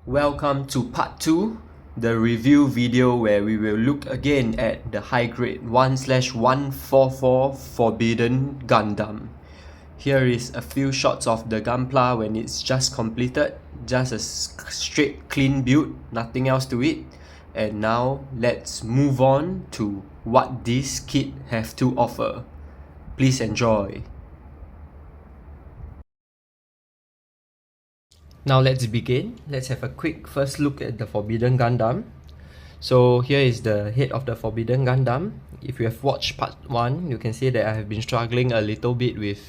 Welcome to part 2, the review video where we will look again at the high grade 1/144 Forbidden Gundam. Here is a few shots of the Gunpla when it's just completed, just a straight clean build, nothing else to it. And now let's move on to what this kit have to offer. Please enjoy. Now let's begin. Let's have a quick first look at the Forbidden Gundam. So here is the head of the Forbidden Gundam. If you have watched part 1, you can see that I have been struggling a little bit with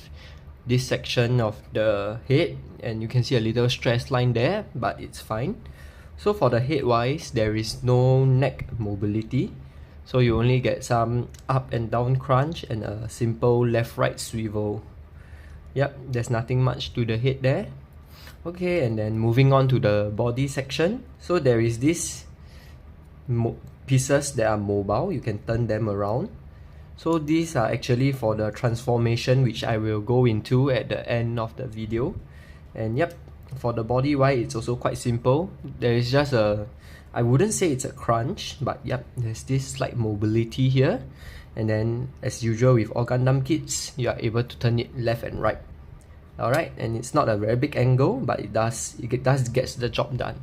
this section of the head, and you can see a little stress line there, but it's fine. So for the head wise, there is no neck mobility, so you only get some up and down crunch and a simple left right swivel. Yep, there's nothing much to the head there. Okay, and then moving on to the body section. So there is this pieces that are mobile, you can turn them around. So these are actually for the transformation, which I will go into at the end of the video. And yep, for the body wise, it's also quite simple. There is just I wouldn't say it's a crunch, but yep, there's this slight mobility here. And then as usual with all Gundam kits, you are able to turn it left and right. Alright, and it's not a very big angle, but it does get the job done.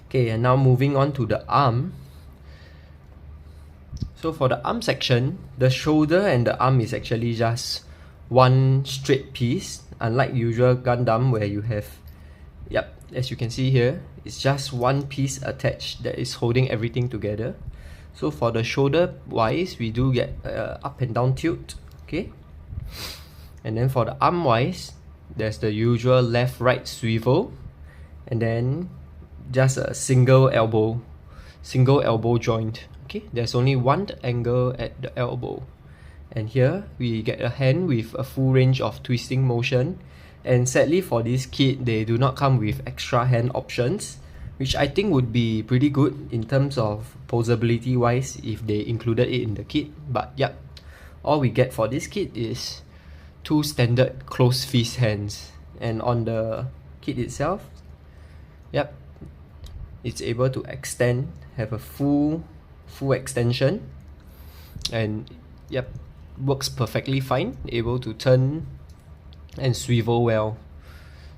Okay, and now moving on to the arm. So for the arm section, the shoulder and the arm is actually just one straight piece, unlike usual Gundam where you have, yep, as you can see here, it's just one piece attached that is holding everything together. So for the shoulder wise, we do get up and down tilt, okay? And then for the arm wise, there's the usual left right swivel, and then just a single elbow joint. Okay, there's only one angle at the elbow, and here we get a hand with a full range of twisting motion. And sadly for this kit, they do not come with extra hand options, which I think would be pretty good in terms of posability wise if they included it in the kit. But yep, all we get for this kit is two standard closed fist hands. And on the kit itself, yep, it's able to extend, have a full extension, and yep, works perfectly fine, able to turn and swivel well.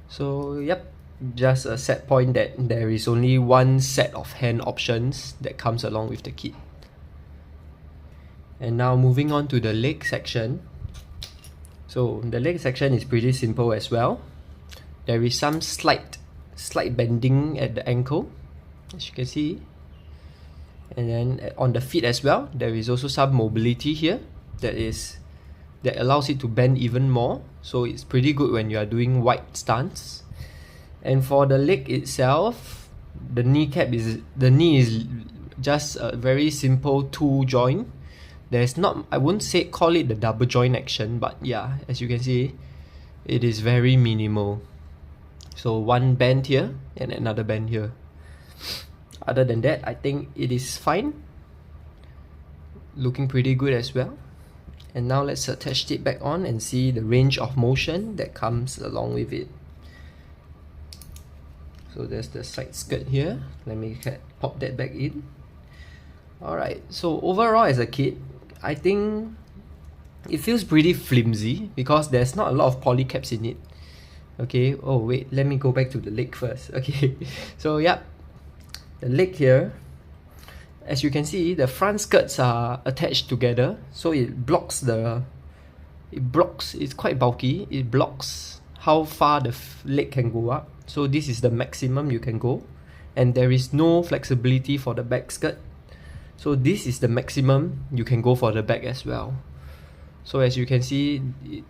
So yep, just a set point that there is only one set of hand options that comes along with the kit. And now moving on to the leg section. So the leg section is pretty simple as well. There is some slight bending at the ankle, as you can see. And then on the feet as well, there is also some mobility here that allows it to bend even more. So it's pretty good when you are doing wide stance. And for the leg itself, the knee is just a very simple two joint. There's not, I wouldn't call it the double joint action, but yeah, as you can see, it is very minimal. So one bend here and another bend here. Other than that, I think it is fine. Looking pretty good as well. And now let's attach it back on and see the range of motion that comes along with it. So there's the side skirt here. Let me pop that back in. Alright, so overall as a kit, I think it feels pretty flimsy because there's not a lot of polycaps in it. Okay, oh wait, let me go back to the leg first. Okay, so yeah, the leg here, as you can see, the front skirts are attached together, so it's quite bulky. It blocks how far the leg can go up. So this is the maximum you can go, and there is no flexibility for the back skirt. So this is the maximum you can go for the back as well. So as you can see,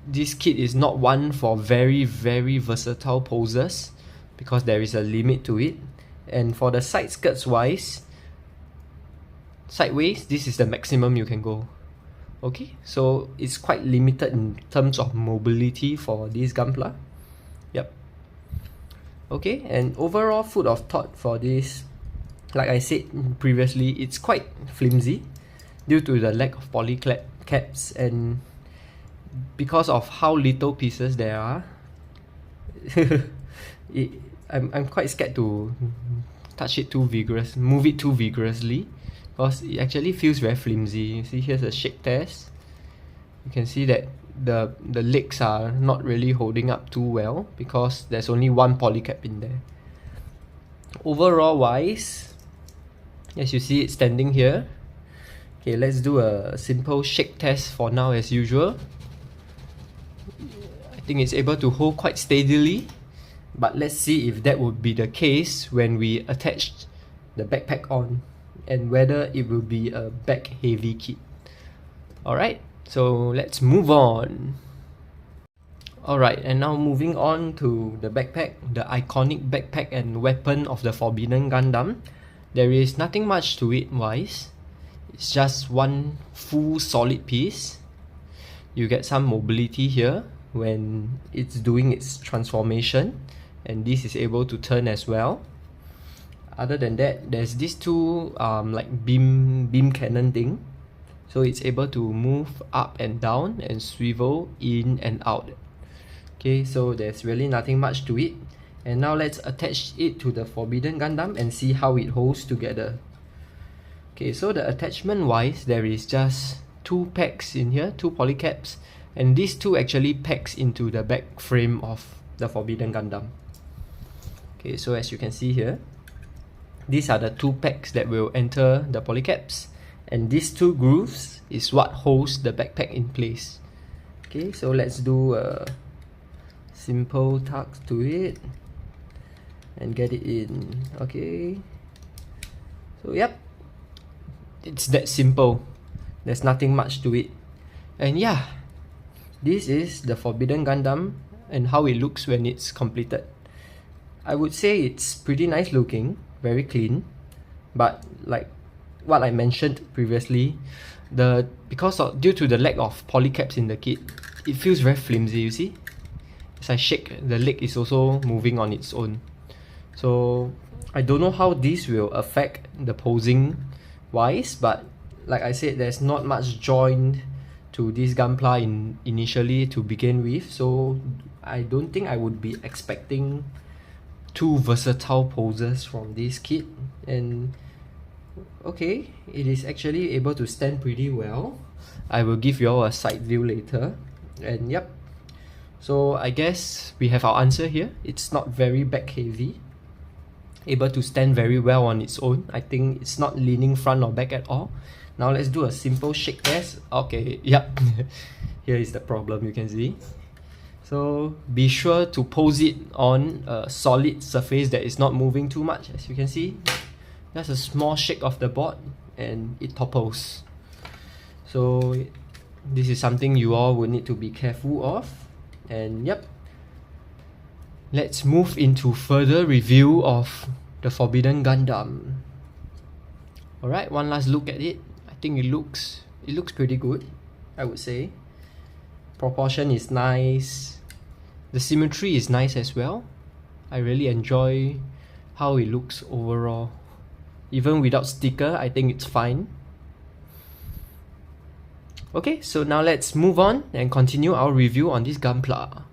this kit is not one for very versatile poses because there is a limit to it. And for the side skirts wise, sideways, this is the maximum you can go. Okay, so it's quite limited in terms of mobility for this Gunpla. Yep. Okay, and overall food of thought for this, like I said previously, it's quite flimsy due to the lack of polycaps, and because of how little pieces there are, I'm quite scared to touch it too move it too vigorously, because it actually feels very flimsy. You see, here's a shake test. You can see that the legs are not really holding up too well because there's only one polycap in there. Overall wise, as you see it standing here, okay, let's do a simple shake test for now as usual. I think it's able to hold quite steadily, but let's see if that would be the case when we attach the backpack on, and whether it will be a back heavy kit. Alright, so let's move on. Alright, and now moving on to the backpack, the iconic backpack and weapon of the Forbidden Gundam. There is nothing much to it wise. It's just one full solid piece. You get some mobility here when it's doing its transformation, and this is able to turn as well. Other than that, there's these two like beam cannon thing, so it's able to move up and down and swivel in and out. Okay, so there's really nothing much to it. And now let's attach it to the Forbidden Gundam and see how it holds together. Okay, so the attachment wise, there is just two packs in here, two polycaps, and these two actually packs into the back frame of the Forbidden Gundam. Okay, so as you can see here, these are the two packs that will enter the polycaps, and these two grooves is what holds the backpack in place. Okay, so let's do a simple tug to it and get it in. Okay, so yep, it's that simple. There's nothing much to it. And yeah, this is the Forbidden Gundam and how it looks when it's completed. I would say it's pretty nice looking, very clean, but like what I mentioned previously, due to the lack of polycaps in the kit, it feels very flimsy. You see, as I shake, the leg is also moving on its own. So I don't know how this will affect the posing wise, but like I said, there's not much joint to this Gunpla initially to begin with, so I don't think I would be expecting two versatile poses from this kit. And okay, it is actually able to stand pretty well. I will give you all a side view later. And yep, so I guess we have our answer here. It's not very back heavy, able to stand very well on its own. I think it's not leaning front or back at all. Now let's do a simple shake test. Okay, yep, here is the problem, you can see. So be sure to pose it on a solid surface that is not moving too much. As you can see, just a small shake of the board and it topples. So this is something you all will need to be careful of. And yep, let's move into further review of the Forbidden Gundam. Alright, one last look at it. I think it looks pretty good, I would say. Proportion is nice. The symmetry is nice as well. I really enjoy how it looks overall. Even without sticker, I think it's fine. Okay, so now let's move on and continue our review on this Gunpla.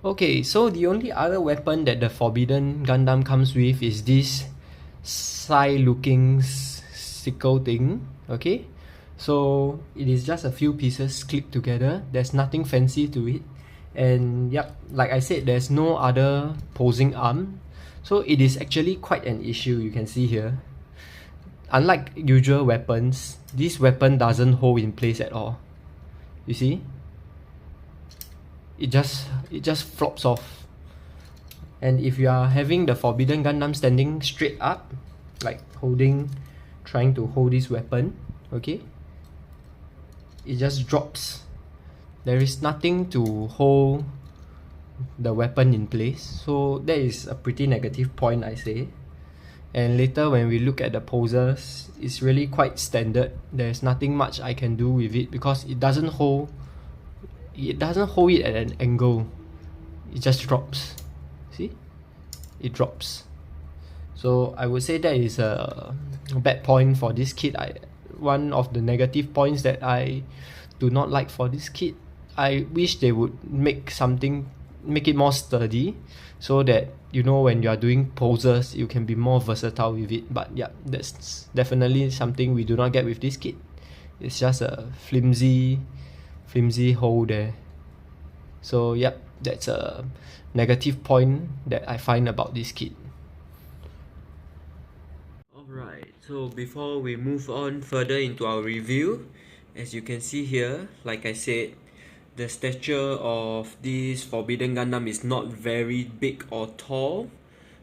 Okay, so the only other weapon that the Forbidden Gundam comes with is this Sai looking sickle thing. Okay, so it is just a few pieces clipped together. There's nothing fancy to it. And yep, like I said, there's no other posing arm. So it is actually quite an issue, you can see here. Unlike usual weapons, this weapon doesn't hold in place at all. You see? It just flops off. And if you are having the Forbidden Gundam standing straight up, like trying to hold this weapon, okay, it just drops. There is nothing to hold the weapon in place, so that is a pretty negative point, I say. And later when we look at the poses, it's really quite standard. There's nothing much I can do with it because it doesn't hold it at an angle. It just drops. See? It drops. So I would say that is a bad point for this kit. One of the negative points that I do not like for this kit. I wish they would make something make it more sturdy, so that you know when you are doing poses, you can be more versatile with it. But yeah, that's definitely something we do not get with this kit. It's just a flimsy hole there. So yep, that's a negative point that I find about this kit. Alright, so before we move on further into our review, as you can see here, like I said, the stature of this Forbidden Gundam is not very big or tall.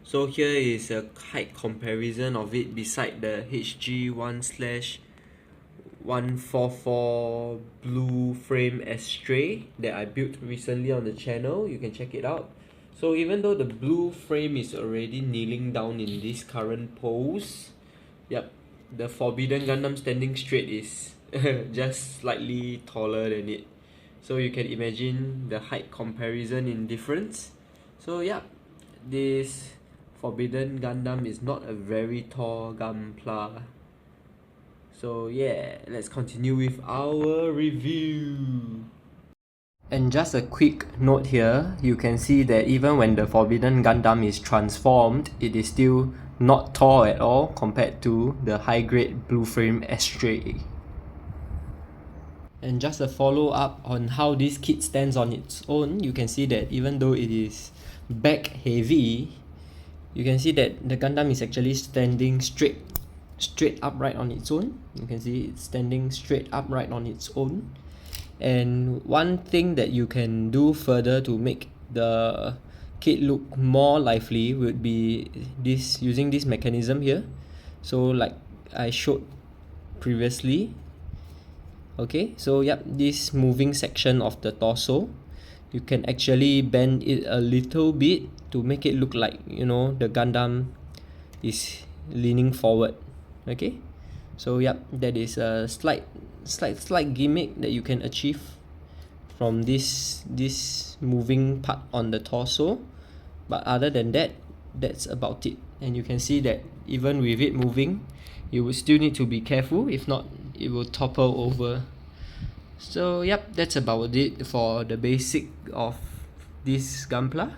So here is a height comparison of it beside the HG1/144 blue frame Astray that I built recently on the channel. You can check it out. So even though the blue frame is already kneeling down in this current pose, yep, the Forbidden Gundam standing straight is just slightly taller than it. So you can imagine the height comparison in difference. So yeah, this Forbidden Gundam is not a very tall Gunpla. So yeah, let's continue with our review. And just a quick note here, you can see that even when the Forbidden Gundam is transformed, it is still not tall at all compared to the high-grade blue frame Astray. And just a follow-up on how this kit stands on its own, you can see that even though it is back heavy, you can see that the Gundam is actually standing straight upright on its own. You can see it's standing straight upright on its own. And one thing that you can do further to make the kit look more lively would be using this mechanism here. So like I showed previously, okay, so yep, this moving section of the torso, you can actually bend it a little bit to make it look like, you know, the Gundam is leaning forward. Okay, so yep, that is a slight gimmick that you can achieve from this moving part on the torso. But other than that, that's about it. And you can see that even with it moving, you will still need to be careful, if not it will topple over. So yep, that's about it for the basic of this Gunpla.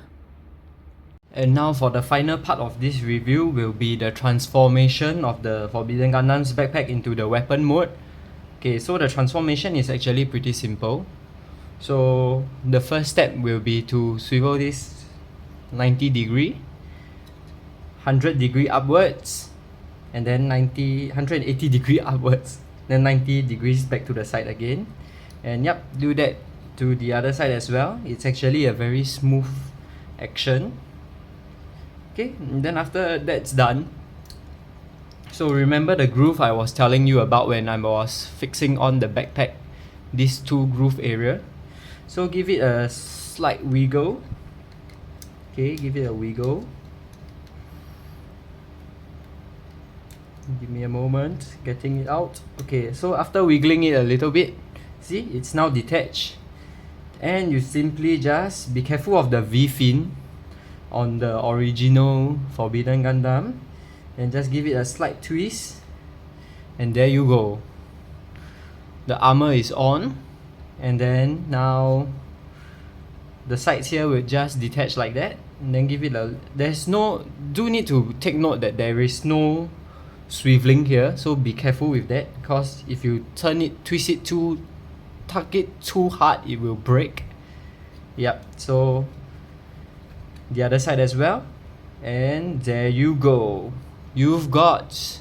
And now for the final part of this review will be the transformation of the Forbidden Gundam's backpack into the weapon mode. Okay, so the transformation is actually pretty simple. So the first step will be to swivel this 90 degree, 100 degree upwards, and then 180 degree upwards, then 90 degrees back to the side again. And yep, do that to the other side as well. It's actually a very smooth action. Okay, and then after that's done, so remember the groove I was telling you about when I was fixing on the backpack, these two groove area. So give it a slight wiggle. Okay, give it a wiggle. Give me a moment, getting it out. Okay, so after wiggling it a little bit, see, it's now detached. And you simply just be careful of the V-fin on the original Forbidden Gundam, and just give it a slight twist, and there you go. The armor is on, and then now the sides here will just detach like that, and then give it a, do need to take note that there is no swiveling here, so be careful with that, because if you twist it tuck it too hard, it will break. Yep, so the other side as well, and there you go. You've got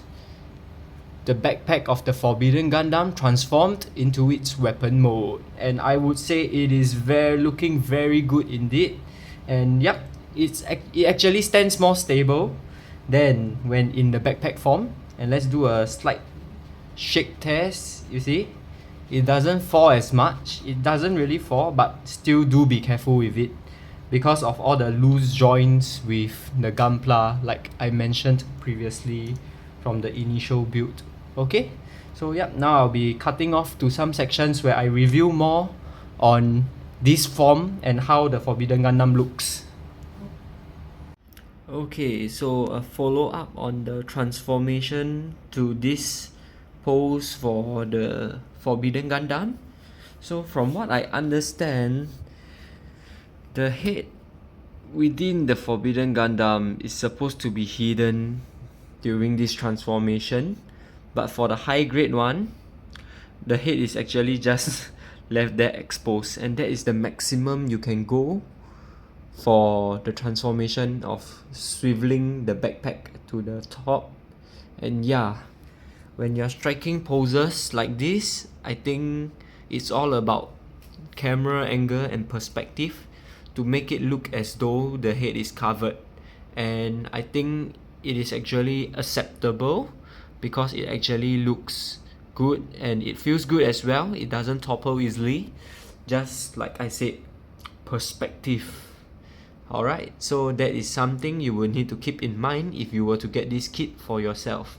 the backpack of the Forbidden Gundam transformed into its weapon mode, and I would say it is looking very good indeed. And yep, it actually stands more stable than when in the backpack form. And let's do a slight shake test. You see, it doesn't fall as much. It doesn't really fall, but still do be careful with it, because of all the loose joints with the Gunpla, like I mentioned previously from the initial build. Okay, so yep, now I'll be cutting off to some sections where I review more on this form and how the Forbidden Gundam looks. Okay, so a follow-up on the transformation to this pose for the Forbidden Gundam. So from what I understand, the head within the Forbidden Gundam is supposed to be hidden during this transformation, but for the high grade one, the head is actually just left there exposed, and that is the maximum you can go for the transformation of swiveling the backpack to the top. And yeah, when you're striking poses like this, I think it's all about camera angle and perspective to make it look as though the head is covered. And I think it is actually acceptable because it actually looks good and it feels good as well. It doesn't topple easily, just like I said, perspective. Alright, so that is something you will need to keep in mind if you were to get this kit for yourself.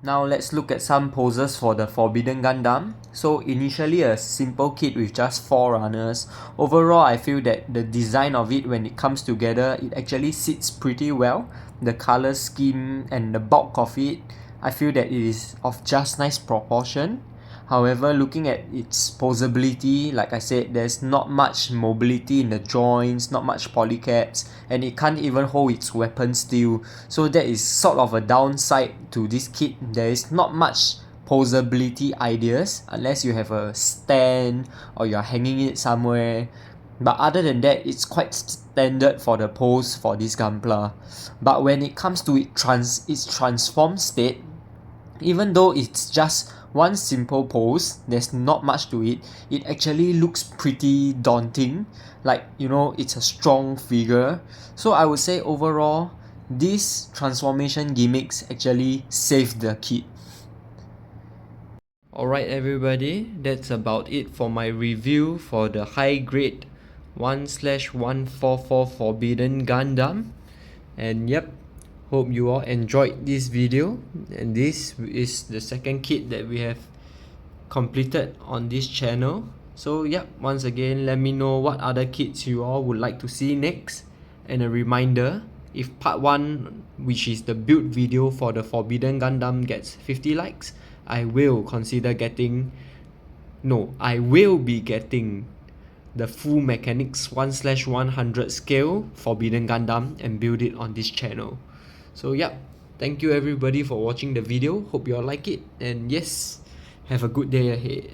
Now let's look at some poses for the Forbidden Gundam. So initially a simple kit with just 4 runners. Overall, I feel that the design of it, when it comes together, it actually sits pretty well. The color scheme and the bulk of it, I feel that it is of just nice proportion. However, looking at its posability, like I said, there's not much mobility in the joints, not much polycaps, and it can't even hold its weapon still. So that is sort of a downside to this kit. There is not much posability ideas unless you have a stand or you're hanging it somewhere. But other than that, it's quite standard for the pose for this Gunpla. But when it comes to its transformed state, even though it's just one simple pose, there's not much to it, it actually looks pretty daunting. Like, you know, it's a strong figure. So I would say overall, these transformation gimmicks actually saved the kit. Alright everybody, that's about it for my review for the high grade 1/144 Forbidden Gundam. And yep, hope you all enjoyed this video, and this is the second kit that we have completed on this channel. So yeah, once again, let me know what other kits you all would like to see next. And a reminder, if part 1, which is the build video for the Forbidden Gundam, gets 50 likes, I will consider getting, no, I will be getting the full Mechanics 1/100 scale Forbidden Gundam and build it on this channel. So yeah, thank you everybody for watching the video. Hope you all like it, and yes, have a good day ahead.